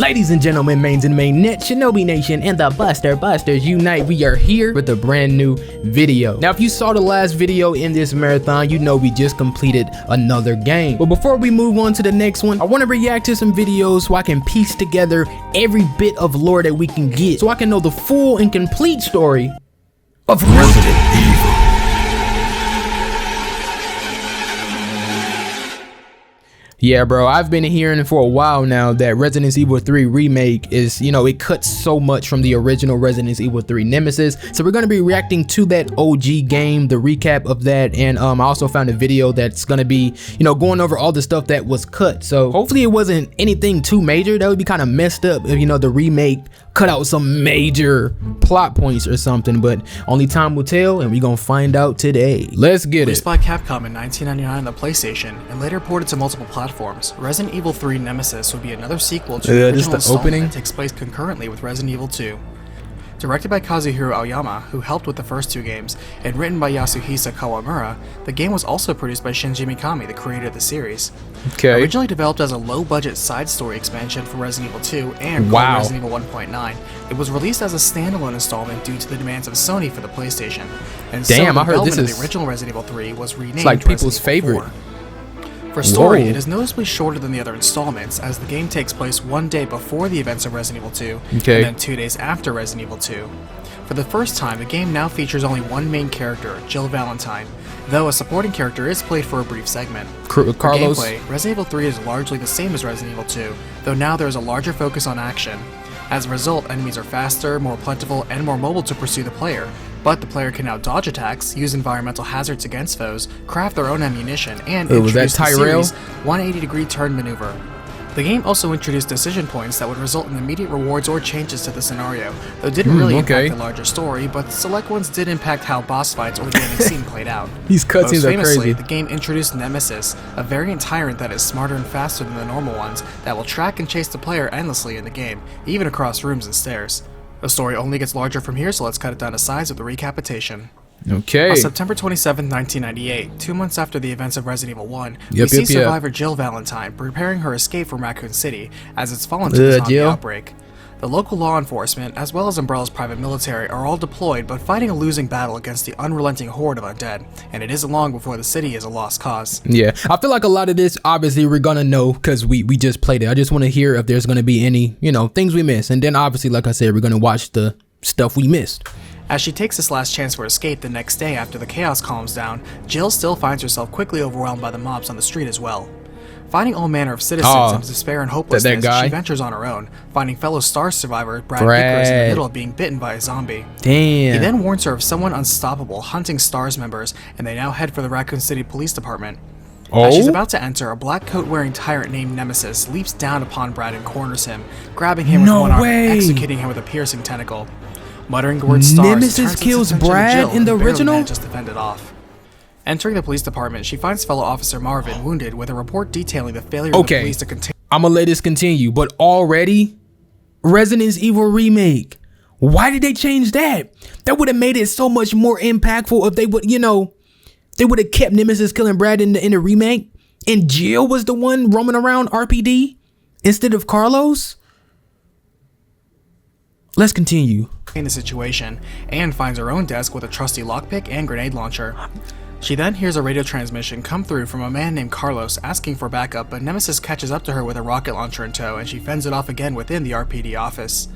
Ladies and gentlemen, mains and mainnet, Shinobi Nation, and the Busters unite. We are here with a brand new video. Now, if you saw the last video in this marathon, you know we just completed another game. But before we move on to the next one, I want to react to some videos so I can piece together every bit of lore that we can get, so I can know the full and complete story of Resident Evil. Yeah, bro, I've been hearing for a while now that Resident Evil 3 Remake is, you know, it cuts so much from the original Resident Evil 3 Nemesis. So we're going to be reacting to that OG game, the recap of that. And I also found a video that's going to be, you know, going over all the stuff that was cut. So hopefully it wasn't anything too major. That would be kind of messed up if, you know, the remake cut out some major plot points or something, but only time will tell, and we're gonna find out today. Let's get it. Released by Capcom in 1999 on the PlayStation and later ported to multiple platforms, Resident Evil 3 Nemesis would be another sequel to the original installment that takes place concurrently with Resident Evil 2. Directed by Kazuhiro Aoyama, who helped with the first two games, and written by Yasuhisa Kawamura, the game was also produced by Shinji Mikami, the creator of the series. Okay. Originally developed as a low-budget side story expansion for Resident Evil 2 and called Resident Evil 1.9, it was released as a standalone installment due to the demands of Sony for the PlayStation. And damn, I heard this is the original Resident Evil 3 was renamed it's like people's favorite. For story, it is noticeably shorter than the other installments, as the game takes place one day before the events of Resident Evil 2, and then 2 days after Resident Evil 2. For the first time, the game now features only one main character, Jill Valentine, though a supporting character is played for a brief segment. Carlos. For gameplay, Resident Evil 3 is largely the same as Resident Evil 2, though now there is a larger focus on action. As a result, enemies are faster, more plentiful, and more mobile to pursue the player, but the player can now dodge attacks, use environmental hazards against foes, craft their own ammunition, and introduce the series' 180-degree turn maneuver. The game also introduced decision points that would result in immediate rewards or changes to the scenario, though didn't really impact the larger story, but select ones did impact how boss fights or the ending scene played out. These cutscenes are crazy. The game introduced Nemesis, a variant tyrant that is smarter and faster than the normal ones, that will track and chase the player endlessly in the game, even across rooms and stairs. The story only gets larger from here, so let's cut it down to size with the recapitation. Okay. On September 27, 1998, 2 months after the events of Resident Evil 1, we see survivor Jill Valentine preparing her escape from Raccoon City as it's fallen to the zombie outbreak. The local law enforcement, as well as Umbrella's private military, are all deployed but fighting a losing battle against the unrelenting horde of undead, and it isn't long before the city is a lost cause. Yeah, I feel like a lot of this, obviously, we're gonna know because we just played it. I just want to hear if there's gonna be any, you know, things we missed, and then obviously, like I said, we're gonna watch the stuff we missed. As she takes this last chance for escape the next day after the chaos calms down, Jill still finds herself quickly overwhelmed by the mobs on the street as well. Finding all manner of citizens in despair and hopelessness, she ventures on her own, finding fellow STARS survivor Brad Vickers in the middle of being bitten by a zombie. Damn. He then warns her of someone unstoppable hunting STARS members, and they now head for the Raccoon City Police Department. As she's about to enter, a black coat-wearing tyrant named Nemesis leaps down upon Brad and corners him, grabbing him with one arm and executing him with a piercing tentacle. Muttering the word STARS, Nemesis kills Brad in the original? Just to fend it off. Entering the police department, she finds fellow officer Marvin wounded with a report detailing the failure of the police to contain. I'm gonna let this continue, but already, Resident Evil Remake. Why did they change that? That would have made it so much more impactful if they would, you know, they would have kept Nemesis killing Brad in the remake, and Jill was the one roaming around RPD instead of Carlos. Let's continue. In the situation, and finds her own desk with a trusty lockpick and grenade launcher. She then hears a radio transmission come through from a man named Carlos asking for backup, but Nemesis catches up to her with a rocket launcher in tow, and she fends it off again within the RPD office.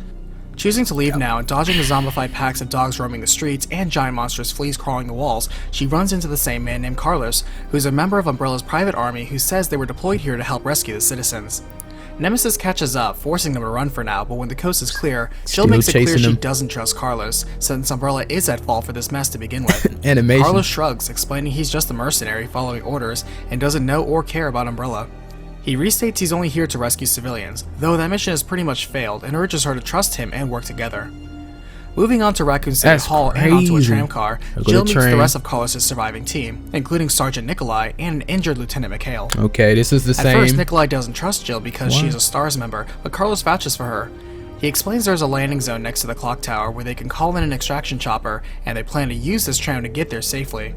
Choosing to leave now, dodging the zombified packs of dogs roaming the streets and giant monstrous fleas crawling the walls, she runs into the same man named Carlos, who's a member of Umbrella's private army who says they were deployed here to help rescue the citizens. Nemesis catches up, forcing them to run for now, but when the coast is clear, Jill makes it clear she doesn't trust Carlos, since Umbrella is at fault for this mess to begin with. Animation. Carlos shrugs, explaining he's just a mercenary following orders and doesn't know or care about Umbrella. He restates he's only here to rescue civilians, though that mission has pretty much failed, and urges her to trust him and work together. Moving on to Raccoon City Hall and onto a tram car, Jill meets the rest of Carlos' surviving team, including Sergeant Nikolai and an injured Lieutenant Mikhail. Okay, this is the same. At first, Nikolai doesn't trust Jill because she is a STARS member, but Carlos vouches for her. He explains there's a landing zone next to the clock tower where they can call in an extraction chopper, and they plan to use this tram to get there safely.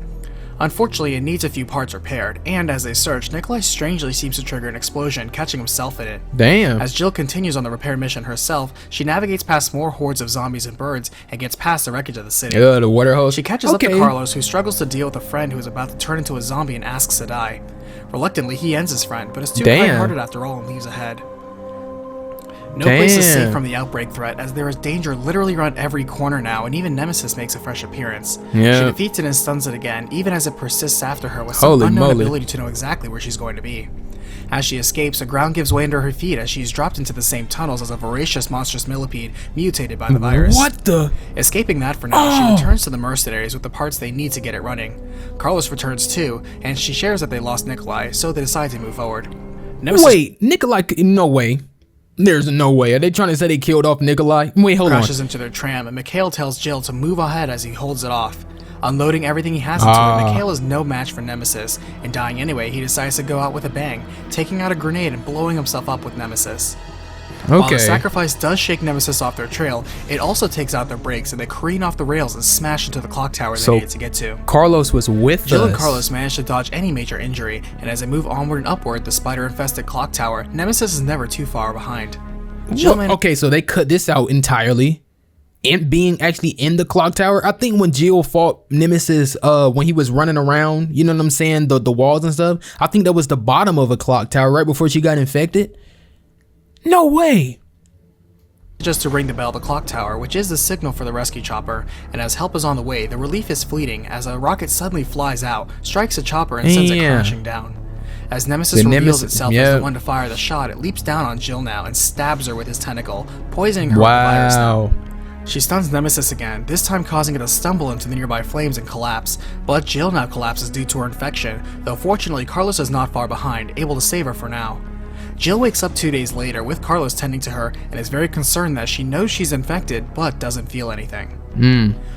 Unfortunately, it needs a few parts repaired, and as they search, Nikolai strangely seems to trigger an explosion, catching himself in it. Damn. As Jill continues on the repair mission herself, she navigates past more hordes of zombies and birds and gets past the wreckage of the city. The water hose. She catches up to Carlos, who struggles to deal with a friend who is about to turn into a zombie and asks to die. Reluctantly, he ends his friend, but is too kind-hearted after all and leaves ahead. No place is safe from the outbreak threat, as there is danger literally around every corner now, and even Nemesis makes a fresh appearance. She defeats it and stuns it again, even as it persists after her with some unknown ability to know exactly where she's going to be. As she escapes, the ground gives way under her feet as she is dropped into the same tunnels as a voracious monstrous millipede mutated by the virus. What the? Escaping that for now, she returns to the mercenaries with the parts they need to get it running. Carlos returns too, and she shares that they lost Nikolai, so they decide to move forward. Wait, Nikolai? No way. There's no way. Are they trying to say they killed off Nikolai? Wait, hold on. Crashes into their tram, and Mikhail tells Jill to move ahead as he holds it off. Unloading everything he has into it, Mikhail is no match for Nemesis, and dying anyway, he decides to go out with a bang, taking out a grenade and blowing himself up with Nemesis. While the sacrifice does shake Nemesis off their trail, it also takes out their brakes, and they careen off the rails and smash into the clock tower they needed to get to. Carlos was with Jill and Carlos manage to dodge any major injury, and as they move onward and upward the spider-infested clock tower, Nemesis is never too far behind. Okay, so they cut this out entirely. And being actually in the clock tower, I think when Jill fought Nemesis, when he was running around, you know what I'm saying, the walls and stuff, I think that was the bottom of a clock tower right before she got infected. No way. Just to ring the bell of the clock tower, which is the signal for the rescue chopper, and as help is on the way, the relief is fleeting as a rocket suddenly flies out, strikes the chopper, and sends it crashing down. As Nemesis reveals itself as the one to fire the shot, it leaps down on Jill now and stabs her with his tentacle, poisoning her with the virus now. She stuns Nemesis again, this time causing it to stumble into the nearby flames and collapse, but Jill now collapses due to her infection, though fortunately Carlos is not far behind, able to save her for now. Jill wakes up 2 days later with Carlos tending to her and is very concerned that she knows she's infected but doesn't feel anything.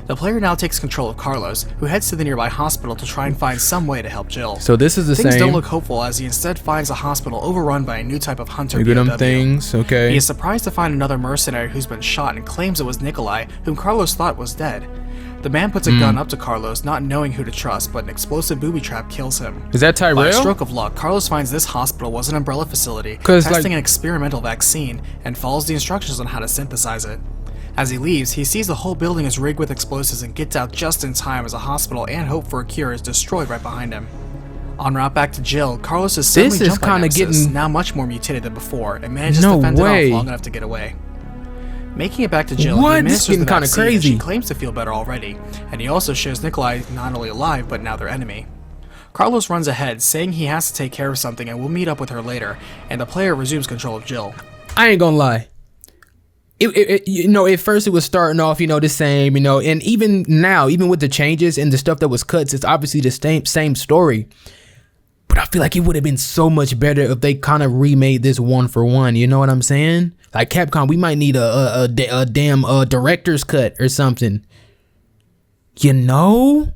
The player now takes control of Carlos, who heads to the nearby hospital to try and find some way to help Jill. So this is the Things same. don't look hopeful as he instead finds a hospital overrun by a new type of hunter Look at them POW. things, okay. He is surprised to find another mercenary who's been shot and claims it was Nikolai, whom Carlos thought was dead. The man puts a gun up to Carlos, not knowing who to trust, but an explosive booby trap kills him. Is that Tyrell? By a stroke of luck, Carlos finds this hospital was an umbrella facility, testing an experimental vaccine, and follows the instructions on how to synthesize it. As he leaves, he sees the whole building is rigged with explosives and gets out just in time as a hospital and hope for a cure is destroyed right behind him. En route back to Jill, Carlos is suddenly jumped by Nemesis, now much more mutated than before, and manages to fend it off long enough to get away. Making it back to Jill, he administers the vaccine and she claims to feel better already, and he also shows Nikolai not only alive, but now their enemy. Carlos runs ahead, saying he has to take care of something and will meet up with her later, and the player resumes control of Jill. I ain't gonna lie. You know, at first it was starting off, you know, the same, you know, and even now, even with the changes and the stuff that was cuts, it's obviously the same story. But I feel like it would have been so much better if they kind of remade this one for one. You know what I'm saying? Like Capcom, we might need a damn director's cut or something. You know?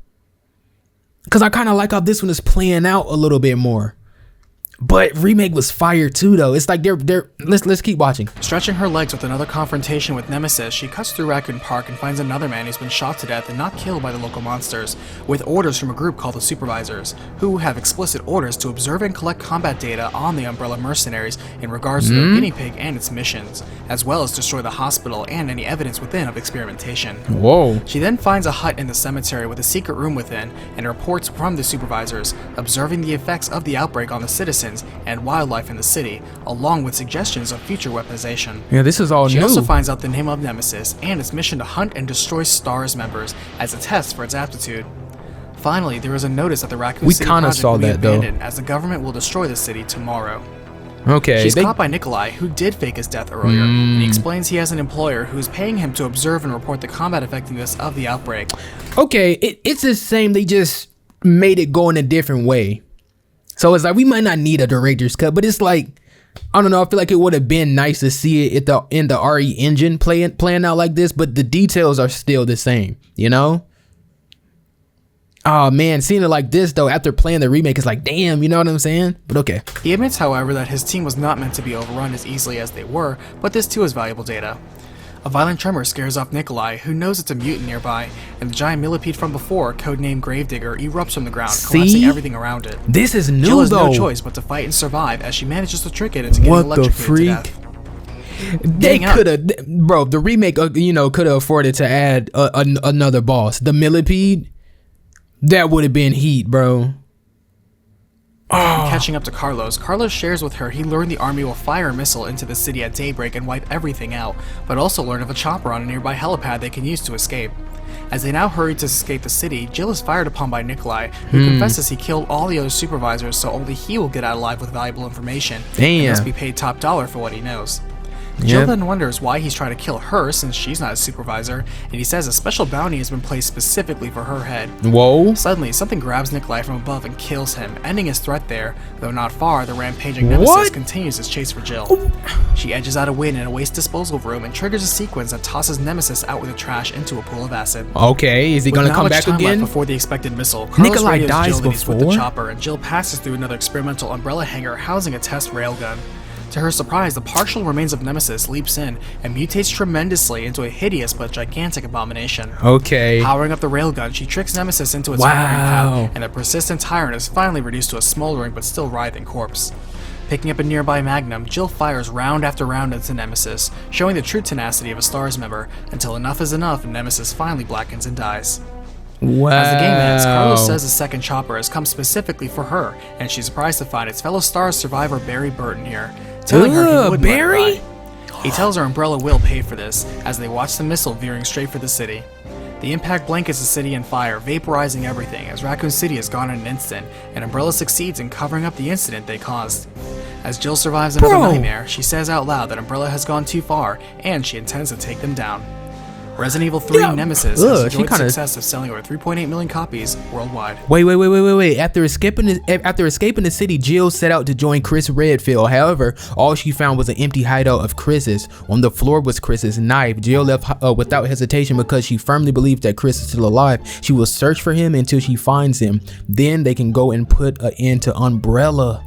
Because I kind of like how this one is playing out a little bit more. But Remake was fire too, though. It's like let's keep watching. Stretching her legs with another confrontation with Nemesis, she cuts through Raccoon Park and finds another man who's been shot to death and not killed by the local monsters, with orders from a group called the Supervisors, who have explicit orders to observe and collect combat data on the Umbrella mercenaries in regards to their guinea pig and its missions, as well as destroy the hospital and any evidence within of experimentation. Whoa. She then finds a hut in the cemetery with a secret room within and reports from the Supervisors, observing the effects of the outbreak on the citizens and wildlife in the city, along with suggestions of future weaponization. Yeah, this is all new. She also finds out the name of Nemesis and its mission to hunt and destroy STARS members as a test for its aptitude. Finally, there is a notice that the Raccoon City project will be abandoned as the government will destroy the city tomorrow. Okay. She's caught by Nikolai, who did fake his death earlier, and he explains he has an employer who's paying him to observe and report the combat effectiveness of the outbreak. Okay, it's the same, they just made it go in a different way. So it's like, we might not need a director's cut, but it's like, I don't know, I feel like it would have been nice to see it in the RE engine playing out like this, but the details are still the same, you know? Oh man, seeing it like this though, after playing the remake, it's like, damn, you know what I'm saying? But okay. He admits, however, that his team was not meant to be overrun as easily as they were, but this too is valuable data. A violent tremor scares off Nikolai, who knows it's a mutant nearby, and the giant millipede from before, codenamed Gravedigger, erupts from the ground, collapsing everything around it. This is new, Jill has though. no choice but to fight and survive as she manages to trick it into getting electrocuted to death. They could have, bro. The remake, could have afforded to add another boss. The millipede, that would have been heat, bro. Catching up to Carlos, Carlos shares with her he learned the army will fire a missile into the city at daybreak and wipe everything out, but also learn of a chopper on a nearby helipad they can use to escape. As they now hurry to escape the city, Jill is fired upon by Nikolai, who confesses he killed all the other supervisors, so only he will get out alive with valuable information. Damn. And must be paid top dollar for what he knows. Jill then wonders why he's trying to kill her since she's not a supervisor, and he says a special bounty has been placed specifically for her head. Whoa. Suddenly, something grabs Nikolai from above and kills him, ending his threat there. Though not far, the rampaging Nemesis continues his chase for Jill. She edges out a win in a waste disposal room and triggers a sequence that tosses Nemesis out with the trash into a pool of acid. Okay, is he gonna come back again? Before the expected missile, Carlos Nikolai dies Jill that he's with the before? chopper, and Jill passes through another experimental umbrella hangar housing a test railgun. To her surprise, the partial remains of Nemesis leaps in and mutates tremendously into a hideous but gigantic abomination. Okay. Powering up the railgun, she tricks Nemesis into its firing path, and the persistent tyrant is finally reduced to a smoldering but still writhing corpse. Picking up a nearby magnum, Jill fires round after round into Nemesis, showing the true tenacity of a STARS member, until enough is enough and Nemesis finally blackens and dies. Wow. As the game ends, Carlos says the second chopper has come specifically for her, and she's surprised to find its fellow STARS survivor Barry Burton here, telling her he wouldn't let her die. He tells her Umbrella will pay for this, as they watch the missile veering straight for the city. The impact blankets the city in fire, vaporizing everything, as Raccoon City is gone in an instant, and Umbrella succeeds in covering up the incident they caused. As Jill survives another nightmare, she says out loud that Umbrella has gone too far, and she intends to take them down. Resident Evil 3 Nemesis has enjoyed success of selling over 3.8 million copies worldwide. Wait. After escaping the city, Jill set out to join Chris Redfield. However, all she found was an empty hideout of Chris's. On the floor was Chris's knife. Jill left without hesitation because she firmly believes that Chris is still alive. She will search for him until she finds him. Then they can go and put an end to Umbrella.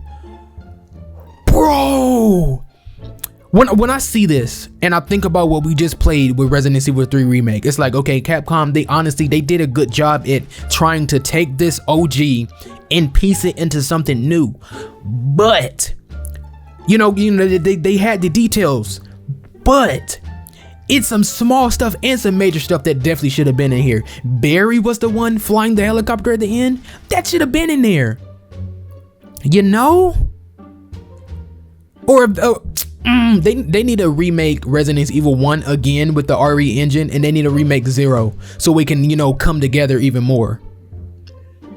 Bro! When I see this and I think about what we just played with Resident Evil 3 Remake, it's like, okay, Capcom, they did a good job at trying to take this OG and piece it into something new. But, they had the details, but it's some small stuff and some major stuff that definitely should have been in here. Barry was the one flying the helicopter at the end. That should have been in there. Or they need to remake Resident Evil 1 again with the RE engine, and they need to remake 0 so we can, come together even more.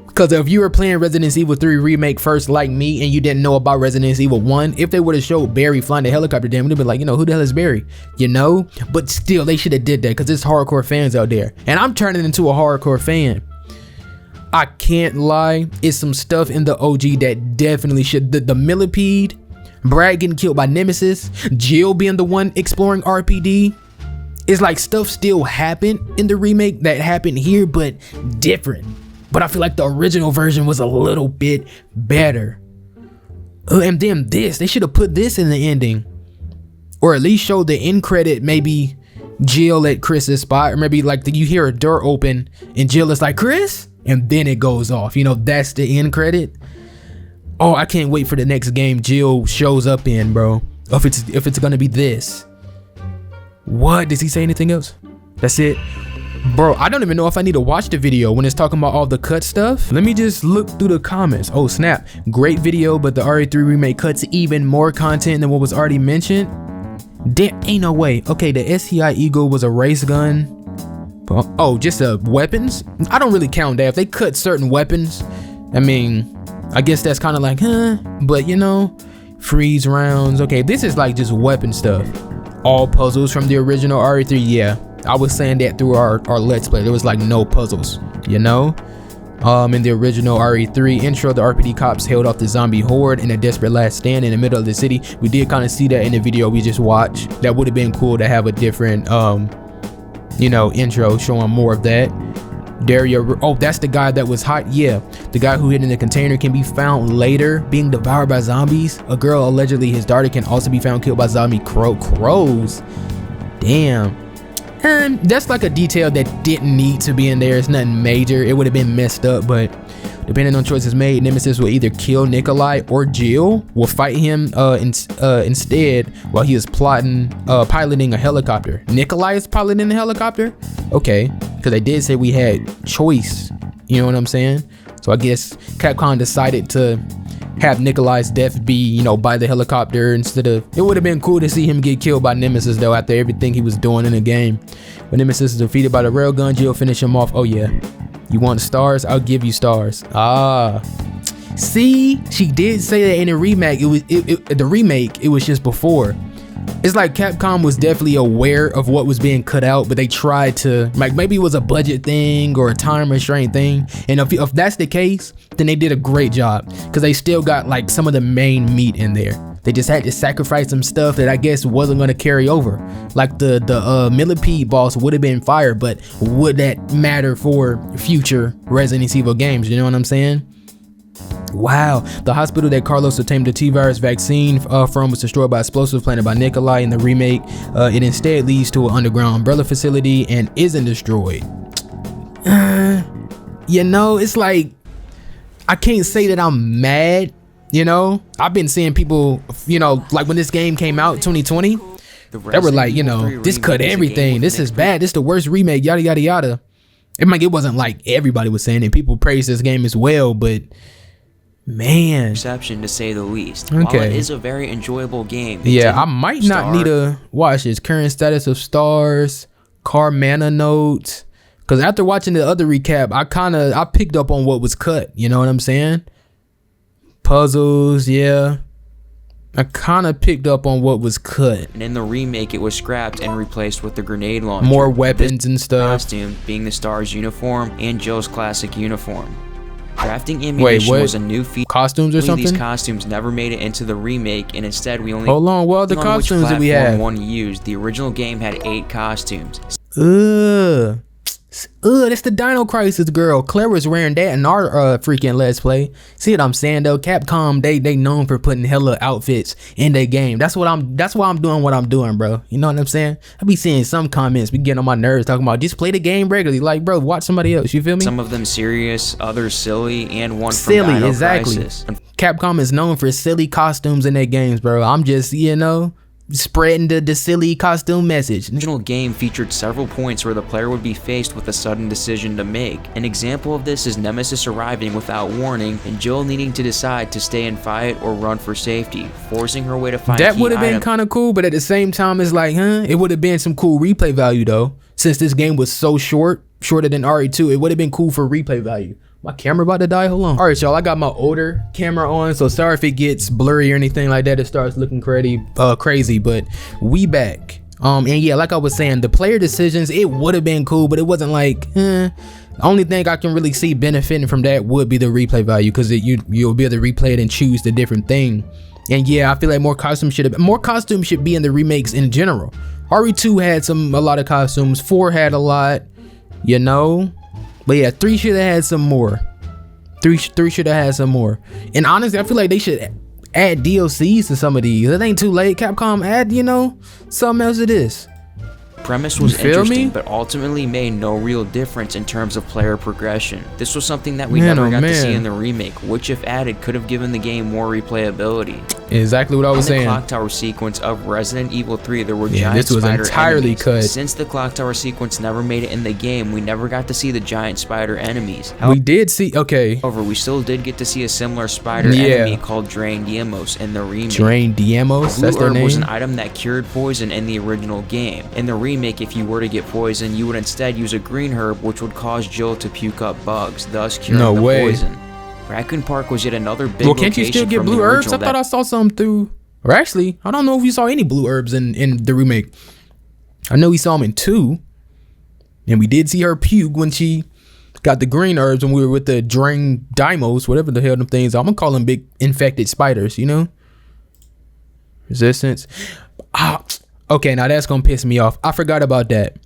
Because if you were playing Resident Evil 3 Remake first like me and you didn't know about Resident Evil 1, if they would have showed Barry flying the helicopter, then we'd be like, who the hell is Barry? But still, they should have did that because there's hardcore fans out there. And I'm turning into a hardcore fan. I can't lie, it's some stuff in the OG that definitely should. The millipede, Brad getting killed by Nemesis, Jill being the one exploring RPD. It's like stuff still happened in the remake that happened here, but different. But I feel like the original version was a little bit better. And then they should have put this in the ending. Or at least show the end credit, maybe Jill at Chris's spot. Or maybe like you hear a door open and Jill is like, Chris? And then it goes off. That's the end credit. Oh, I can't wait for the next game Jill shows up in, bro. If it's gonna be this. What? Does he say anything else? That's it? Bro, I don't even know if I need to watch the video when it's talking about all the cut stuff. Let me just look through the comments. Oh, snap. Great video, but the RE3 remake cuts even more content than what was already mentioned. Damn, ain't no way. Okay, the STI Eagle was a race gun. Oh, just weapons? I don't really count that. If they cut certain weapons, I guess that's kind of like, but freeze rounds. Okay, this is like just weapon stuff. All puzzles from the original RE3. Yeah, I was saying that through our Let's Play. There was like no puzzles, in the original RE3 intro, the RPD cops held off the zombie horde in a desperate last stand in the middle of the city. We did kind of see that in the video we just watched. That would have been cool to have a different, intro showing more of that. Dario, oh, that's the guy that was hot. Yeah, the guy who hid in the container can be found later being devoured by zombies. A girl, allegedly his daughter, can also be found killed by zombie crows. Damn. And that's like a detail that didn't need to be in there. It's nothing major. It would have been messed up, but depending on choices made, Nemesis will either kill Nikolai or Jill will fight him instead while he is piloting a helicopter. Nikolai is piloting the helicopter? Okay, because they did say we had choice. You know what I'm saying? So I guess Capcom decided to have Nikolai's death be, you know, by the helicopter instead of... It would have been cool to see him get killed by Nemesis though after everything he was doing in the game. When Nemesis is defeated by the railgun, Jill finish him off. Oh yeah. You want stars? I'll give you stars. Ah. See? She did say that in the remake. It was just before. It's like Capcom was definitely aware of what was being cut out, but they tried to, like, maybe it was a budget thing or a time restraint thing. And if that's the case, then they did a great job because they still got like some of the main meat in there. They just had to sacrifice some stuff that I guess wasn't going to carry over. Like the millipede boss would have been fire, but would that matter for future Resident Evil games? You know what I'm saying? Wow, the hospital that Carlos obtained the T-virus vaccine from was destroyed by explosives planted by Nikolai in the remake. It instead leads to an underground umbrella facility and isn't destroyed. You know, it's like, I can't say that I'm mad, you know? I've been seeing people, you know, like when this game came out, 2020, they were like, you know, this cut everything. This is bad. This is the worst remake, yada, yada, yada. It wasn't like everybody was saying it. People praised this game as well, but... Man, exception to say the least. Okay. While it is a very enjoyable game, yeah, I might not need to watch this. Current status of stars, car mana notes. Because after watching the other recap, I picked up on what was cut. You know what I'm saying? Puzzles, yeah. I kind of picked up on what was cut. And in the remake, it was scrapped and replaced with the grenade launcher. More weapons and stuff. Costume being the Star's uniform and Jill's classic uniform. Crafting ammunition was a new feature. Costumes or something? These costumes never made it into the remake, and instead we only... Hold on, what the costumes that we had? One used. The original game had 8 costumes. That's the Dino Crisis girl. Claire was wearing that in our freaking Let's Play. See what I'm saying though? Capcom, they known for putting hella outfits in their game. That's why I'm doing what I'm doing, bro. You know what I'm saying? I be seeing some comments be getting on my nerves talking about just play the game regularly. Like, bro, watch somebody else. You feel me? Some of them serious, others silly, and one silly, from Dino exactly. Crisis. Capcom is known for silly costumes in their games, bro. I'm just, you know, spreading the silly costume message. The original game featured several points where the player would be faced with a sudden decision to make. An example of this is Nemesis arriving without warning and Jill needing to decide to stay and fight or run for safety, forcing her way to find that would have been kind of cool, but at the same time it's like, it would have been some cool replay value though. Since this game was so shorter than RE2, it would have been cool for replay value. My camera about to die, hold on. All right, y'all, I got my older camera on, so sorry if it gets blurry or anything like that. It starts looking crazy, but we back. And yeah, like I was saying, the player decisions, it would have been cool, but it wasn't like, The only thing I can really see benefiting from that would be the replay value, because you'll be able to replay it and choose the different thing. And yeah, I feel like more costumes should be in the remakes in general. RE2 had a lot of costumes, 4 had a lot, you know. But yeah, 3 should have had some more. 3 should have had some more. And honestly, I feel like they should add DLCs to some of these. It ain't too late. Capcom, add, you know, something else to this. Premise was interesting, but ultimately made no real difference in terms of player progression. This was something that we never got to see in the remake, which if added could have given the game more replayability. Exactly what I was saying. In the clock tower sequence of Resident Evil 3, there were giant this was spider entirely enemies. cut. Since the clock tower sequence never made it in the game, we never got to see the giant spider enemies. We did see, okay. However, we still did get to see a similar spider enemy called Drain Diemos in the remake. Drain Diemos, that's their name? Was an item that cured poison in the original game. In the remake, if you were to get poison, you would instead use a green herb, which would cause Jill to puke up bugs, thus curing the poison. Raccoon Park was yet another big location. Can't you still get blue herbs? I thought I saw some through... Or actually, I don't know if you saw any blue herbs in the remake. I know we saw them in 2. And we did see her puke when she got the green herbs when we were with the Drain Dimos, whatever the hell them things are. I'm going to call them big infected spiders, you know? Resistance. Okay, now that's going to piss me off. I forgot about that.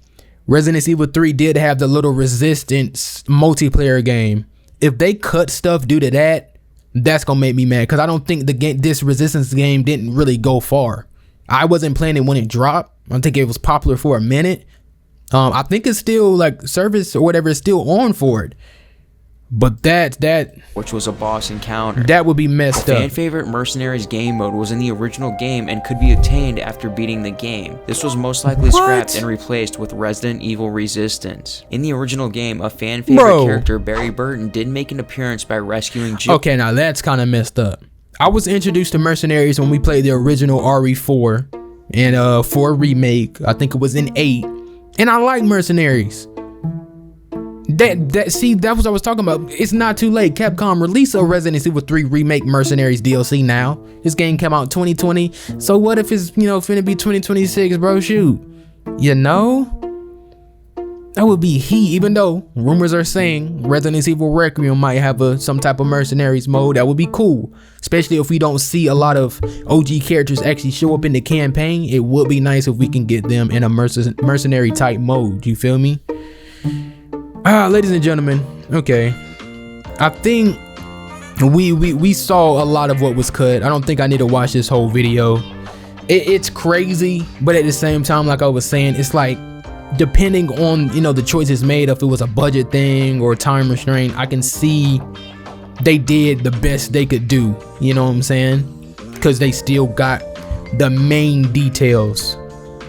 Resident Evil 3 did have the little Resistance multiplayer game. If they cut stuff due to that, that's gonna make me mad, because I don't think this Resistance game didn't really go far. I wasn't playing it when it dropped. I think it was popular for a minute, I think it's still like service or whatever is still on for it. But that which was a boss encounter. that would be messed Fan up. favorite Mercenaries game mode was in the original game and could be obtained after beating the game. This was most likely scrapped and replaced with Resident Evil Resistance. In the original game, a fan favorite character, Barry Burton, did make an appearance by rescuing Jill. Okay, now that's kind of messed up. I was introduced to Mercenaries when we played the original RE4 and for Remake. I think it was in 8, and I like Mercenaries. See, that was what I was talking about. It's not too late. Capcom release a Resident Evil 3 Remake Mercenaries DLC now. This game came out in 2020. So what if it's, finna be 2026, bro? Shoot. That would be heat, even though rumors are saying Resident Evil Requiem might have some type of Mercenaries mode. That would be cool. Especially if we don't see a lot of OG characters actually show up in the campaign. It would be nice if we can get them in a mercenary type mode. You feel me? Ladies and gentlemen, okay, I think we saw a lot of what was cut. I don't think I need to watch this whole video. It's crazy, but at the same time, like I was saying, it's like depending on the choices made, if it was a budget thing or time restraint, I can see they did the best they could do. You know what I'm saying? Because they still got the main details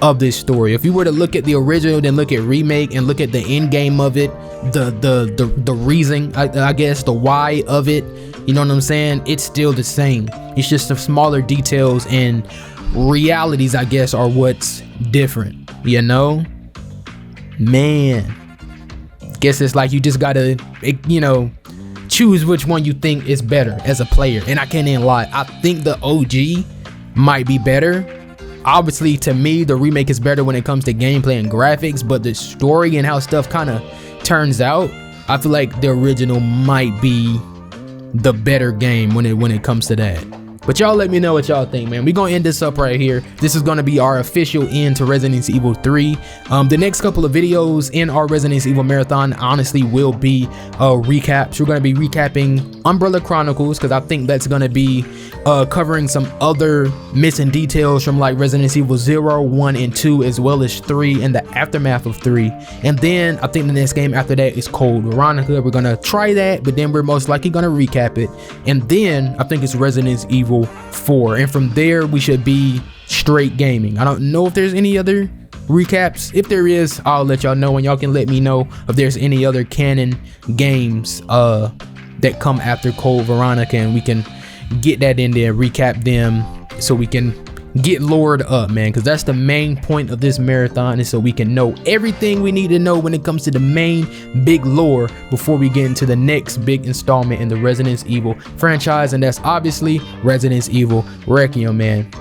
of this story. If you were to look at the original, then look at Remake and look at the end game of it, the reason, I guess, the why of it, you know what I'm saying, it's still the same. It's just the smaller details and realities, I guess, are what's different. Man, guess it's like you just gotta choose which one you think is better as a player. And I can't even lie, I think the OG might be better. Obviously, to me, the Remake is better when it comes to gameplay and graphics, but the story and how stuff kind of turns out, I feel like the original might be the better game when it comes to that. But y'all let me know what y'all think, man. We're gonna end this up right here. This is gonna be our official end to Resident Evil 3. The next couple of videos in our Resident Evil marathon honestly will be recaps. We're gonna be recapping Umbrella Chronicles, because I think that's gonna be covering some other missing details from like Resident Evil 0, 1, and 2, as well as 3 and the aftermath of 3. And then I think the next game after that is Code Veronica. We're gonna try that, but then we're most likely gonna recap it. And then I think it's Resident Evil 4, and from there we should be straight gaming. I don't know if there's any other recaps. If there is, I'll let y'all know, and y'all can let me know if there's any other canon games that come after Code Veronica, and we can get that in there, recap them, so we can get lored up, man, because that's the main point of this marathon, is so we can know everything we need to know when it comes to the main big lore before we get into the next big installment in the Resident Evil franchise, and that's obviously Resident Evil Requiem, man.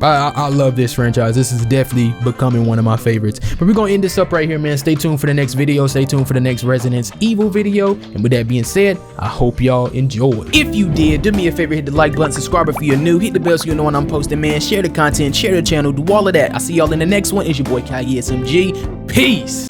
I love this franchise. This is definitely becoming one of my favorites. But we're gonna end this up right here, man. Stay tuned for the next video. Stay tuned for the next Resident Evil video. And with that being said, I hope y'all enjoyed. If you did, do me a favor, hit the like button, subscribe if you're new, hit the bell so you know when I'm posting, man. Share the content, share the channel, do all of that. I'll see y'all in the next one. It's your boy Kai SMG. Peace.